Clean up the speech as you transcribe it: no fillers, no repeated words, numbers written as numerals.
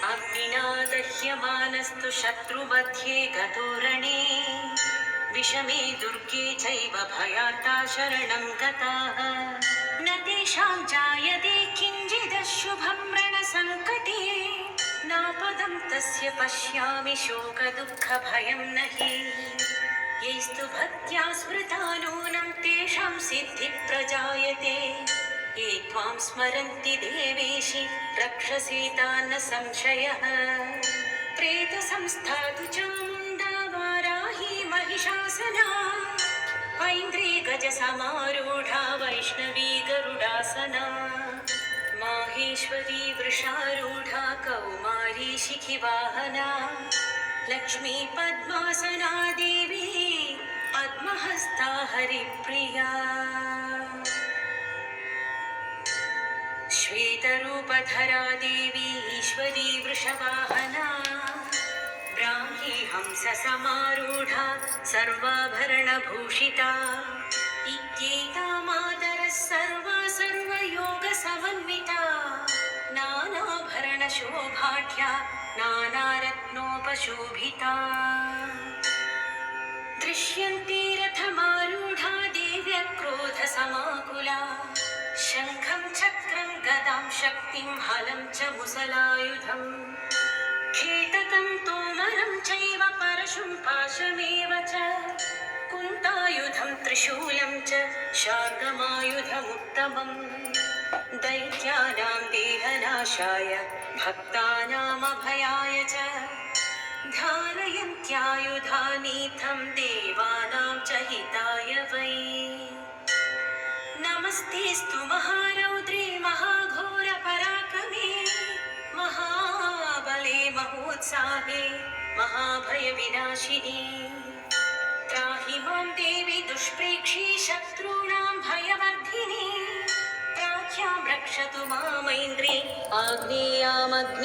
अग्निना दह्यमानस्तु शत्रुमध्ये गतो रणे विषमे दुर्गे चैव भयार्ता शरणं गताः न तेषां जायते किञ्चिदशुभं रणसङ्कटे नापदं तस्य पश्यामि शोकदुःखभयं न हि यैस्तु भक्त्या स्मृता नूनं तेषां सिद्धिप्रजायते ये त्वां स्मरन्ति देवेशि रक्षसि तान् न संशयः प्रेतसंस्थातु चामुण्डा वाराही महिषासना ऐन्द्री गजसमारूढा वैष्णवी गरुडासना माहेश्वरी वृषारूढा कौमारी शिखिवाहना लक्ष्मी पद्मासना देवी पद्महस्ता हरिप्रिया श्वेतरूपधरा देवी ईश्वरी वृषवाहना ब्राह्मी हंससमारूढा सर्वाभरणभूषिता इत्येता मातरः सर्वा सर्वयोगसमन्विता नानाभरणशोभाढ्या नानारत्नोपशोभिता दृश्यन्ते रथमारूढा देव्यक्रोधसमाकुला शङ्खं चक्रं गदां शक्तिं हलं च मुसलायुधम् खेटकं तोमरं चैव परशुं पाशमेव च कुन्तायुधं त्रिशूलं च शार्ङ्गमायुधमुत्तमम् दैत्यानां देहनाशाय भक्तानामभयाय च धारयन्त्यायुधानीथं देवानां च हिताय वै नमस्तेऽस्तु महारौद्रे महाघोरपराक्रमे महाबले महोत्साहे महाभयविनाशिनी त्राहि मां देवी दुष्प्रेक्षी शत्रूणां भयवर्धिनी प्राच्यां रक्षतु मामैन्द्री आग्नेयामग्नि